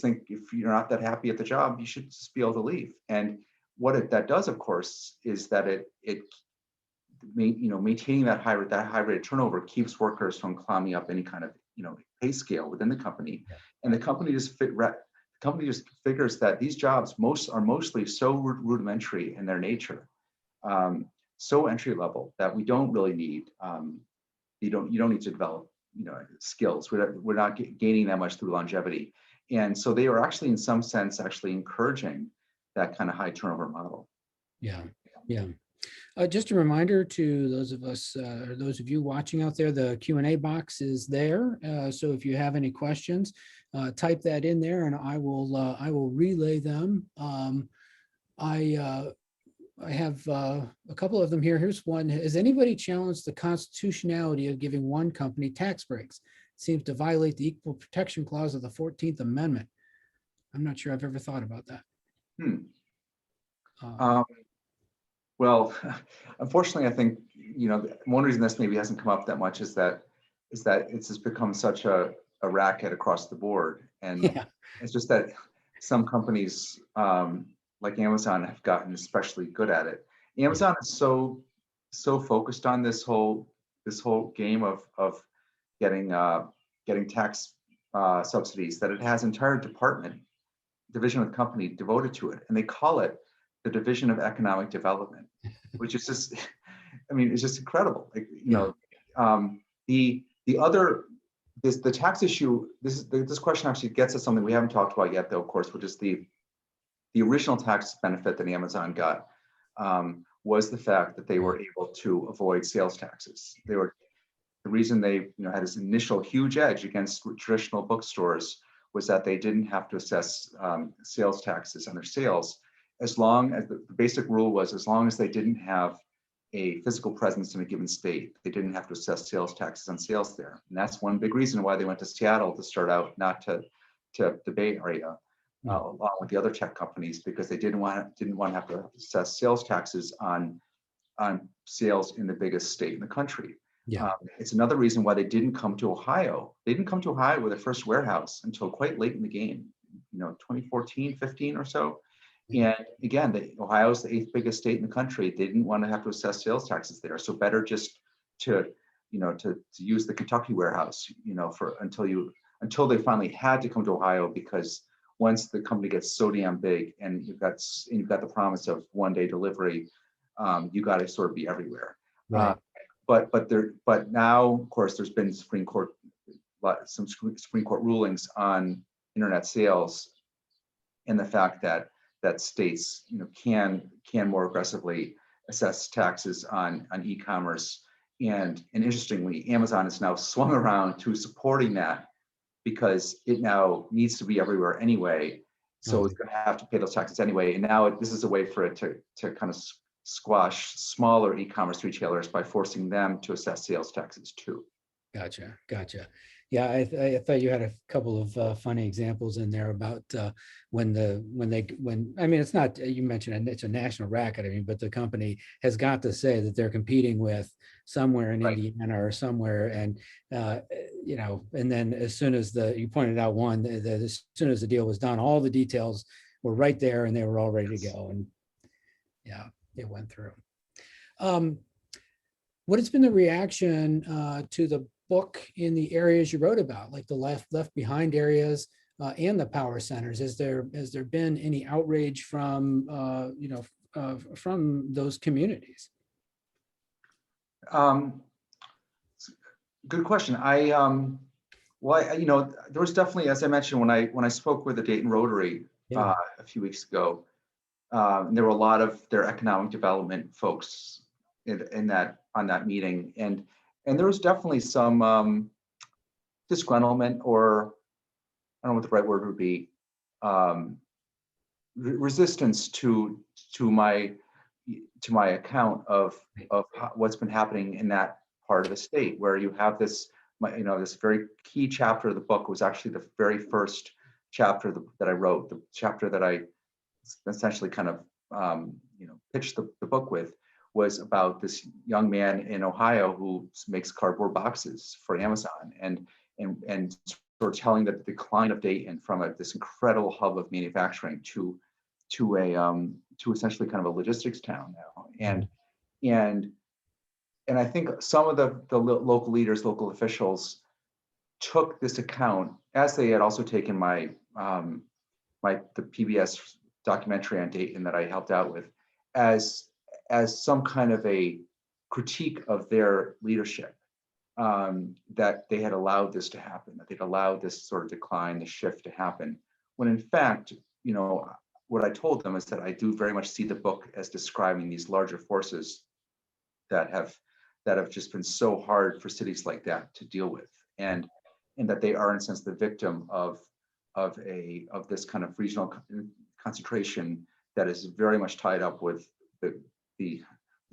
think if you're not that happy at the job, you should just be able to leave. And what that does, of course, is that maintaining that high rate of turnover keeps workers from climbing up any kind of pay scale within the company. And the company just figures that these jobs are mostly so rudimentary in their nature, so entry level, that we don't really need you don't need to develop skills. We're not gaining that much through longevity. And so they are actually, in some sense, actually encouraging that kind of high turnover model. Yeah. Just a reminder to those of us, or those of you watching out there, the Q&A box is there. So if you have any questions, type that in there, and I will relay them. I have a couple of them here. Here's one. Has anybody challenged the constitutionality of giving one company tax breaks? It seems to violate the Equal Protection Clause of the 14th Amendment. I'm not sure I've ever thought about that. Well, unfortunately, I think one reason this maybe hasn't come up that much is that it's just become such a racket across the board, and it's just that some companies like Amazon have gotten especially good at it. Amazon is so so focused on this whole game of getting tax subsidies that it has entire division of the company devoted to it, and they call it the Division of Economic Development, which is just, I mean, it's just incredible. Like, the tax issue. This question actually gets at something we haven't talked about yet, though, of course, which is the original tax benefit that Amazon got was the fact that they were able to avoid sales taxes. The reason they had this initial huge edge against traditional bookstores was that they didn't have to assess sales taxes on their sales, as long as the basic rule was, as long as they didn't have a physical presence in a given state, they didn't have to assess sales taxes on sales there. And that's one big reason why they went to Seattle to start out, not to the Bay Area, along with the other tech companies, because they didn't want to have to assess sales taxes on sales in the biggest state in the country. Yeah. It's another reason why they didn't come to Ohio. They didn't come to Ohio with their first warehouse until quite late in the game, 2014, 15 or so. And again, Ohio is the 8th biggest state in the country. They didn't want to have to assess sales taxes there. So better just to use the Kentucky warehouse, until they finally had to come to Ohio, because once the company gets so damn big and you've got the promise of one-day delivery, you got to sort of be everywhere. Right. But now, of course, there's been some Supreme Court rulings on internet sales, and the fact that states can more aggressively assess taxes on e-commerce. And interestingly, Amazon is now swung around to supporting that, because it now needs to be everywhere anyway. So it's going to have to pay those taxes anyway. And now this is a way for it to kind of squash smaller e-commerce retailers by forcing them to assess sales taxes too. Gotcha. Yeah, I thought you had a couple of funny examples in there about when I mean, it's not, you mentioned it's a national racket, I mean, but the company has got to say that they're competing with somewhere in Right. Indiana or somewhere, and and then as soon as you pointed out as soon as the deal was done, all the details were right there and they were all ready to go, and yeah, it went through. What has been the reaction to the book in the areas you wrote about, like the left behind areas and the power centers? Has there been any outrage from from those communities? Good question. There was definitely, as I mentioned, when I spoke with the Dayton Rotary a few weeks ago, there were a lot of their economic development folks on that meeting, and there was definitely some disgruntlement, or I don't know what the right word would be, resistance to my account of what's been happening in that part of the state, where you have this very key chapter of the book was actually the very first chapter that I wrote, the chapter that I essentially kind of pitched the book with, was about this young man in Ohio who makes cardboard boxes for Amazon, and sort of telling the decline of Dayton from this incredible hub of manufacturing to essentially kind of a logistics town now. And I think some of the local leaders, local officials, took this account, as they had also taken the PBS documentary on Dayton that I helped out with, as some kind of a critique of their leadership, that they had allowed this to happen, that they'd allowed this sort of decline, the shift to happen. When in fact, what I told them is that I do very much see the book as describing these larger forces that have just been so hard for cities like that to deal with, and that they are in a sense the victim of this kind of regional concentration that is very much tied up with the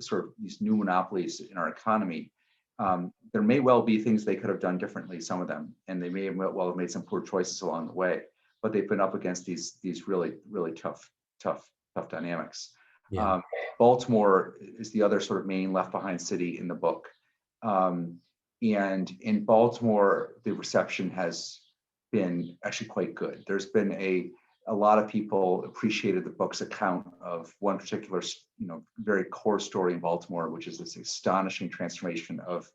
sort of these new monopolies in our economy. There may well be things they could have done differently, some of them, and they may well have made some poor choices along the way, but they've been up against these really, really tough dynamics. Yeah. Baltimore is the other sort of main left behind city in the book. And in Baltimore, the reception has been actually quite good. There's been a a lot of people appreciated the book's account of one particular, very core story in Baltimore, which is this astonishing transformation of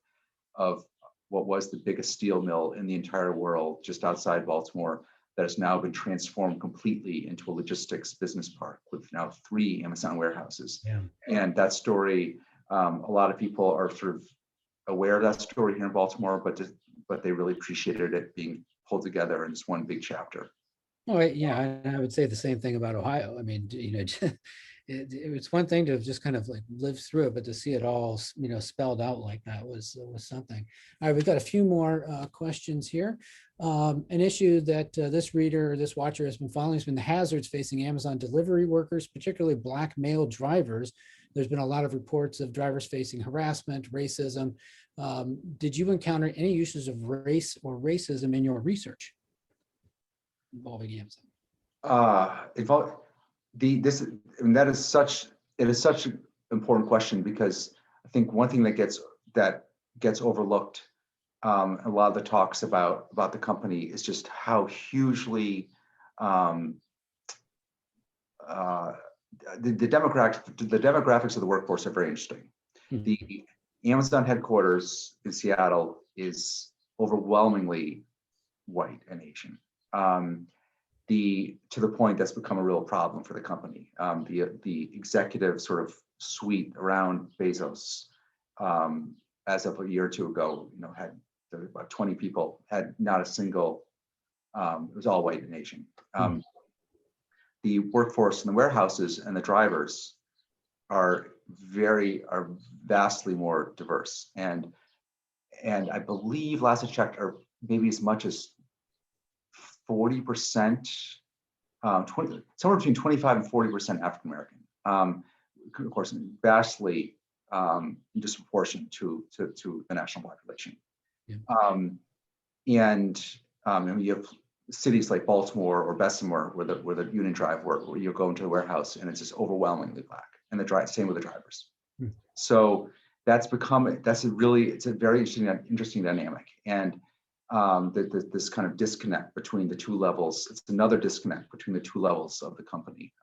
what was the biggest steel mill in the entire world, just outside Baltimore, that has now been transformed completely into a logistics business park with now 3 Amazon warehouses. Yeah. And that story, a lot of people are sort of aware of that story here in Baltimore, but they really appreciated it being pulled together in this one big chapter. Oh, yeah, I would say the same thing about Ohio. I mean, it's one thing to just kind of like live through it, but to see it all, spelled out like that was something. All right, we've got a few more questions here. An issue that this reader or this watcher has been following has been the hazards facing Amazon delivery workers, particularly Black male drivers. There's been a lot of reports of drivers facing harassment, racism. Did you encounter any uses of race or racism in your research involving Amazon? That is such an important question, because I think one thing that gets overlooked a lot of the talks about the company is just how hugely the demographics of the workforce are very interesting. Mm-hmm. The Amazon headquarters in Seattle is overwhelmingly white and Asian. To the point that's become a real problem for the company. The executive sort of suite around Bezos, as of a year or two ago, had about 20 people, had not a single, it was all white and Asian. The workforce in the warehouses and the drivers are vastly more diverse. And I believe last I checked, or maybe as much as 40%, somewhere between 25 and 40% African American. Of course, vastly disproportionate to the national population. Yeah. And you have cities like Baltimore or Bessemer, where the Union Drive work, where you go into the warehouse and it's just overwhelmingly Black, and same with the drivers. So it's a very interesting dynamic. And this kind of disconnect between the two levels. It's another disconnect between the two levels of the company.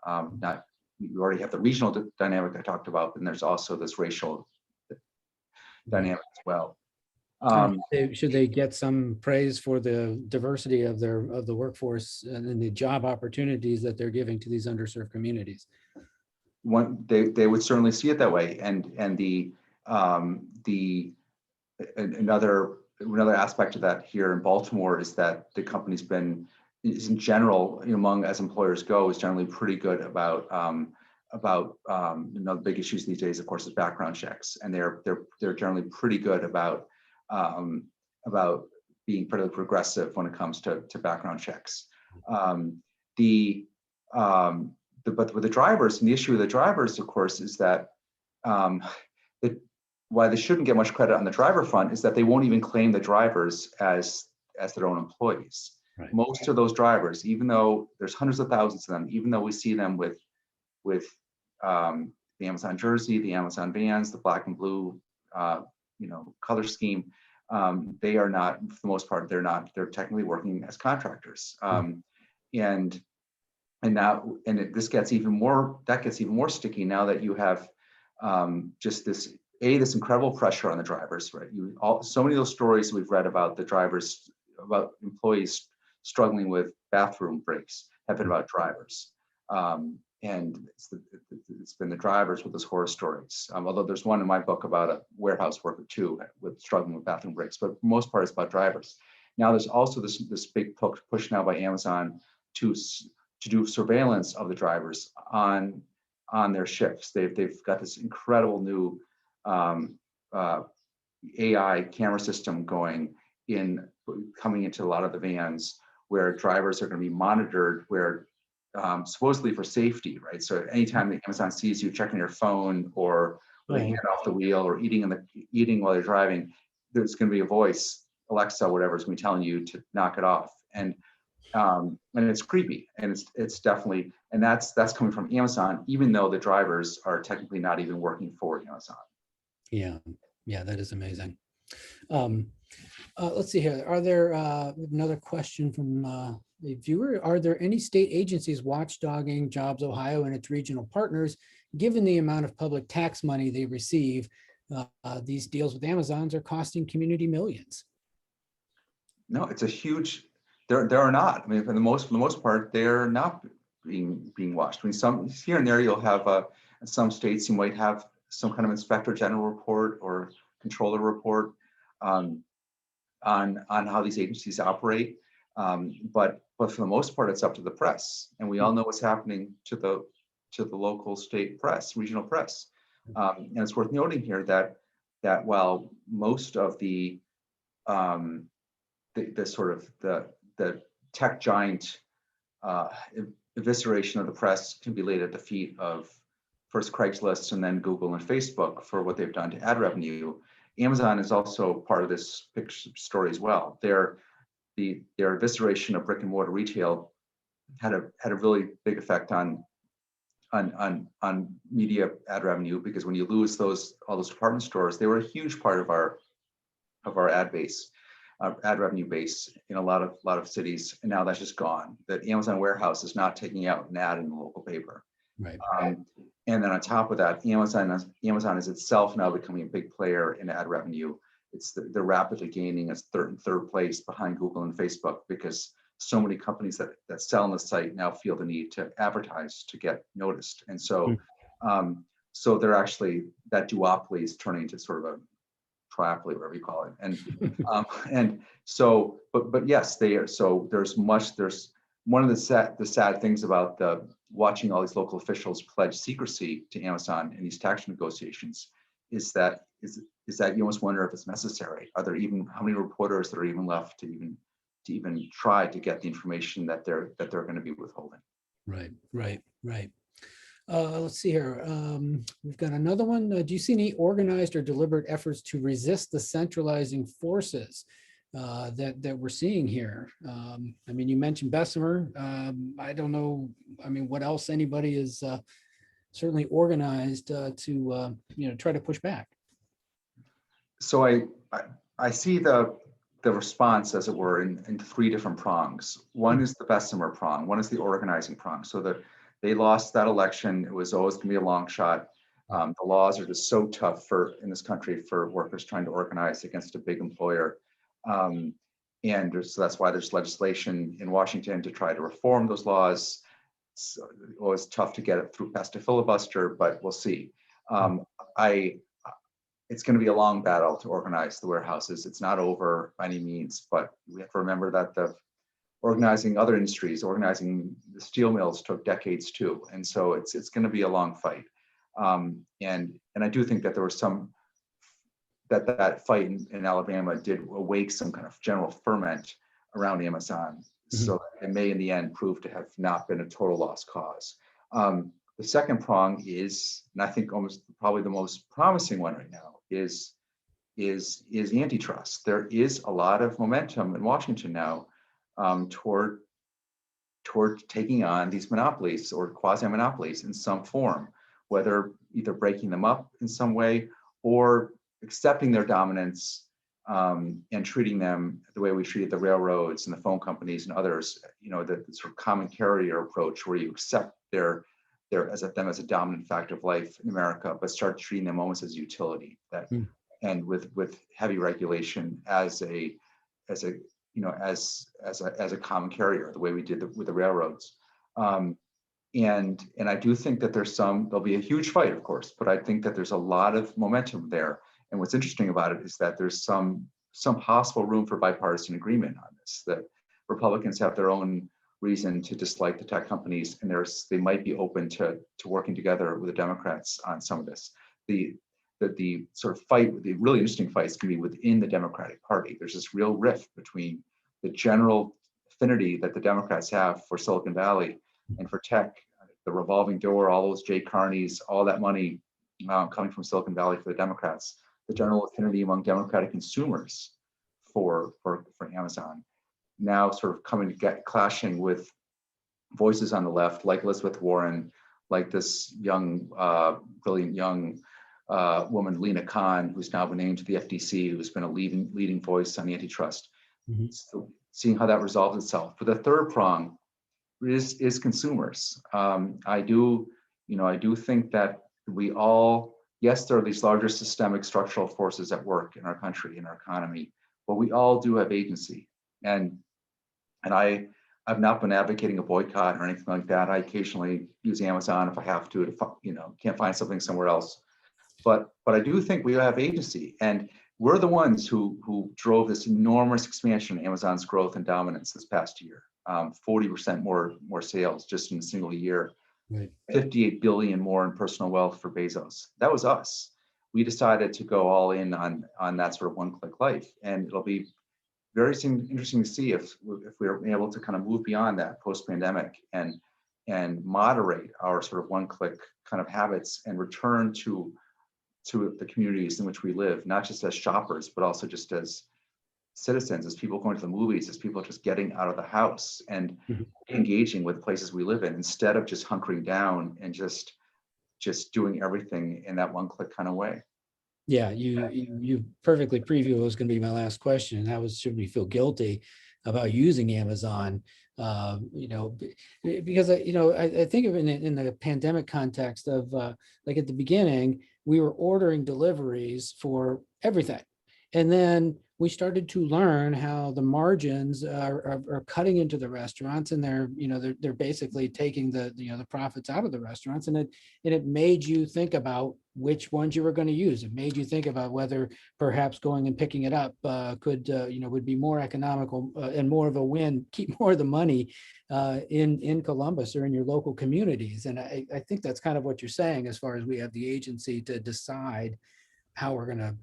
You already have the regional dynamic I talked about, and there's also this racial dynamic as well. Should they get some praise for the diversity of the workforce and the job opportunities that they're giving to these underserved communities? They would certainly see it that way, and another aspect of that here in Baltimore is that the company's is in general, as employers go, is generally pretty good about the big issues these days, of course, is background checks, and they're generally pretty good about being pretty progressive when it comes to background checks. But with the drivers, and the issue with the drivers, of course, is that why they shouldn't get much credit on the driver front is that they won't even claim the drivers as their own employees. Right. Most of those drivers, even though there's hundreds of thousands of them, even though we see them with the Amazon jersey, the Amazon vans, the black and blue, color scheme, they are not, for the most part, they're technically working as contractors. This gets even more sticky now that you have just this incredible pressure on the drivers, right? So many of those stories we've read about the drivers, about employees struggling with bathroom breaks, have been about drivers. And it's been the drivers with those horror stories. Although there's one in my book about a warehouse worker too, with struggling with bathroom breaks, but for the most part, it's about drivers. Now there's also this big push now by Amazon to do surveillance of the drivers on their shifts. They've got this incredible new AI camera system coming into a lot of the vans, where drivers are going to be monitored, where supposedly for safety, right? So anytime that Amazon sees you checking your phone or with a hand off the wheel or eating while you're driving, there's going to be a voice, Alexa, whatever, is going to be telling you to knock it off. And it's creepy, and it's definitely, and that's coming from Amazon, even though the drivers are technically not even working for Amazon. Yeah, that is amazing. Let's see here. Are there another question from a viewer, are there any state agencies watchdogging Jobs Ohio and its regional partners, given the amount of public tax money they receive? These deals with Amazons are costing community millions. No, it's a huge, there are not. I mean, for the most part, they're not being watched. I mean, some here and there you'll have in some states you might have some kind of inspector general report or controller report on how these agencies operate. But for the most part, it's up to the press, and we all know what's happening to the local, state press, regional press. And it's worth noting here that while most of the sort of the tech giant evisceration of the press can be laid at the feet of first Craigslist and then Google and Facebook for what they've done to ad revenue, Amazon is also part of this picture story as well. Their evisceration of brick and mortar retail had a really big effect on media ad revenue, because when you lose all those department stores, they were a huge part of our ad base, ad revenue base in a lot of cities, and now that's just gone. That Amazon warehouse is not taking out an ad in the local paper. Right. And then on top of that, Amazon is itself now becoming a big player in ad revenue. They're rapidly gaining as third place behind Google and Facebook, because so many companies that sell on the site now feel the need to advertise to get noticed. And so, so they're actually, that duopoly is turning into sort of a triopoly, whatever you call it. And so, but yes, they are. So there's one of the sad things about watching all these local officials pledge secrecy to Amazon in these tax negotiations is that you almost wonder if it's necessary. Are there even, how many reporters that are even left to even try to get the information that they're going to be withholding? Right. Let's see here. We've got another one. Do you see any organized or deliberate efforts to resist the centralizing forces that we're seeing here? I mean, you mentioned Bessemer. I don't know. I mean, what else anybody is certainly organized to try to push back. So I see the response, as it were, in three different prongs. One is the Bessemer prong. One is the organizing prong. So they lost that election. It was always going to be a long shot. The laws are just so tough in this country for workers trying to organize against a big employer. And so that's why there's legislation in Washington to try to reform those laws. It's always tough to get it through past a filibuster, but we'll see. It's going to be a long battle to organize the warehouses. It's not over by any means, but we have to remember that organizing other industries, organizing the steel mills took decades too. And so it's going to be a long fight. And I do think that there was that fight in Alabama did awake some kind of general ferment around Amazon. So it may in the end prove to have not been a total lost cause. The second prong is, and I think almost probably the most promising one right now, is antitrust. There is a lot of momentum in Washington now toward taking on these monopolies or quasi-monopolies in some form, whether either breaking them up in some way or accepting their dominance and treating them the way we treated the railroads and the phone companies and others, the sort of common carrier approach, where you accept them as a dominant factor of life in America, but start treating them almost as utility, and with heavy regulation as a common carrier, the way we did with the railroads. And I do think that there'll be a huge fight, of course, but I think that there's a lot of momentum there. And what's interesting about it is that there's some possible room for bipartisan agreement on this, that Republicans have their own reason to dislike the tech companies, and they might be open to working together with the Democrats on some of this. The sort of fight, the really interesting fight is going to be within the Democratic Party. There's this real rift between the general affinity that the Democrats have for Silicon Valley and for tech, the revolving door, all those Jay Carneys, all that money coming from Silicon Valley for the Democrats, the general affinity among Democratic consumers for Amazon, now sort of clashing with voices on the left, like Elizabeth Warren, like this brilliant young woman, Lena Khan, who's now been named to the FTC, who's been a leading voice on antitrust. seeing how that resolves itself. But the third prong is consumers. I do think that we all, yes, there are these larger systemic structural forces at work in our country, in our economy, but we all do have agency. And I've not been advocating a boycott or anything like that. I occasionally use Amazon if I have to, can't find something somewhere else. But I do think we have agency, and we're the ones who drove this enormous expansion of Amazon's growth and dominance this past year. 40% more sales just in a single year. Right. 58 billion more in personal wealth for Bezos. That was us. We decided to go all in on that sort of one-click life, and it'll be very interesting to see if we're able to kind of move beyond that post-pandemic and moderate our sort of one-click kind of habits and return to the communities in which we live, not just as shoppers, but also just as citizens, as people going to the movies, as people just getting out of the house and engaging with places we live in, instead of just hunkering down and just doing everything in that one-click kind of way. Yeah, you perfectly previewed what was going to be my last question, and that was, should we feel guilty about using Amazon? Because I think of it in the pandemic context of like at the beginning, we were ordering deliveries for everything, and then we started to learn how the margins are cutting into the restaurants, and they're basically taking the profits out of the restaurants, and it made you think about which ones you were going to use. It made you think about whether perhaps going and picking it up would be more economical and more of a win, keep more of the money in Columbus or in your local communities. And I think that's kind of what you're saying, as far as we have the agency to decide how we're going to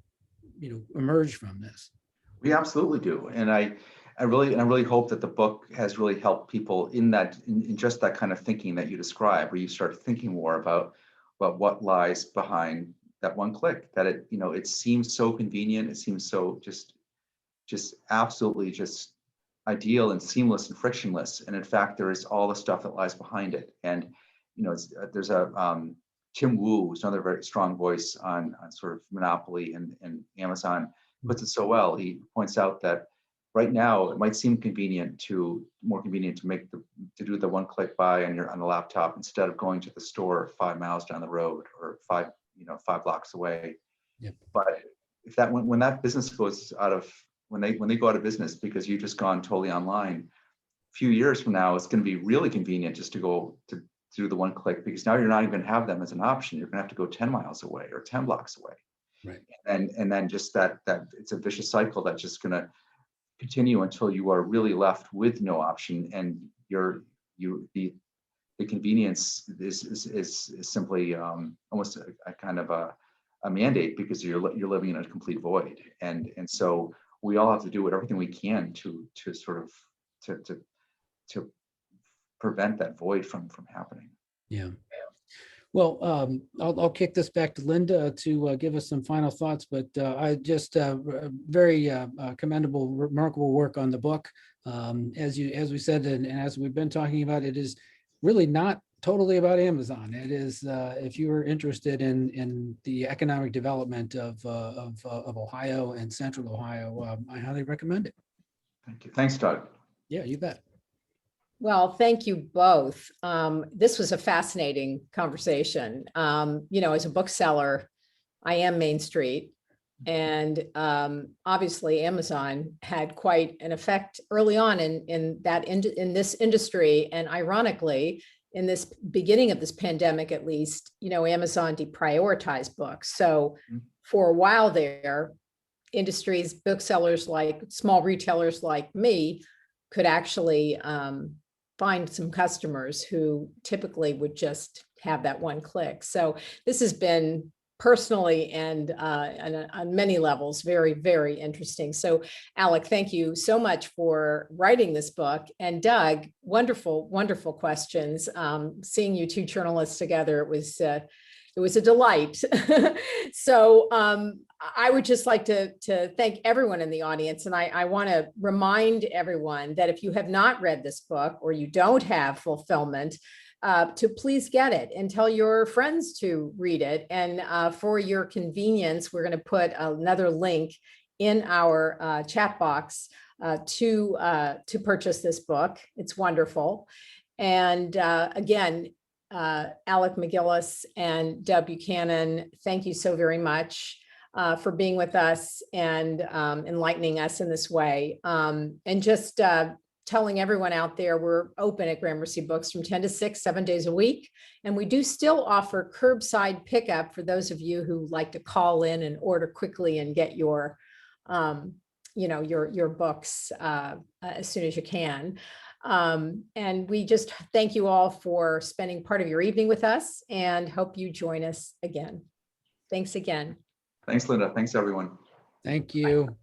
emerge from this. We absolutely do, and I really hope that the book has really helped people in just that kind of thinking that you described, where you start thinking more about what lies behind that one click. That it seems so convenient, it seems so just absolutely just ideal and seamless and frictionless, and in fact there is all the stuff that lies behind it. And there's a Tim Wu, who's another very strong voice on sort of monopoly and Amazon, puts it so well. He points out that right now it might seem more convenient to do the one-click buy on the laptop instead of going to the store 5 miles down the road or 5 blocks away. Yep. But when that business goes when they go out of business because you've just gone totally online, a few years from now it's going to be really convenient just to go to do the one click, because now you're not even going to have them as an option. You're going to have to go 10 miles away or 10 blocks away. Right. And then just that it's a vicious cycle that's just going to continue until you are really left with no option, and the convenience is simply almost a kind of a mandate, because you're living in a complete void, and so we all have to do everything we can to sort of to prevent that void from happening. Yeah. Well, I'll kick this back to Linda to give us some final thoughts, but I just very commendable, remarkable work on the book. As we said, and as we've been talking about, it is really not totally about Amazon. It is, if you are interested in the economic development of Ohio and Central Ohio, I highly recommend it. Thank you. Thanks, Doug. Yeah, you bet. Well, thank you both. This was a fascinating conversation. As a bookseller, I am Main Street, and obviously Amazon had quite an effect early on in this industry. And ironically, in this beginning of this pandemic, at least, Amazon deprioritized books. So for a while there, industries, booksellers, like small retailers like me, could actually find some customers who typically would just have that one click. So this has been personally and on many levels very, very interesting. So Alec, thank you so much for writing this book. And Doug, wonderful, wonderful questions. Seeing you two journalists together, it was a delight. So I would just like to thank everyone in the audience. And I want to remind everyone that if you have not read this book, or you don't have fulfillment, to please get it and tell your friends to read it. And for your convenience, we're going to put another link in our chat box to purchase this book. It's wonderful. And again, Alec MacGillis and Doug Buchanan, thank you so very much for being with us and enlightening us in this way. And just telling everyone out there, we're open at Gramercy Books from 10 to 6, 7 days a week. And we do still offer curbside pickup for those of you who like to call in and order quickly and get your, your books as soon as you can. And we just thank you all for spending part of your evening with us and hope you join us again. Thanks again. Thanks, Linda. Thanks, everyone. Thank you.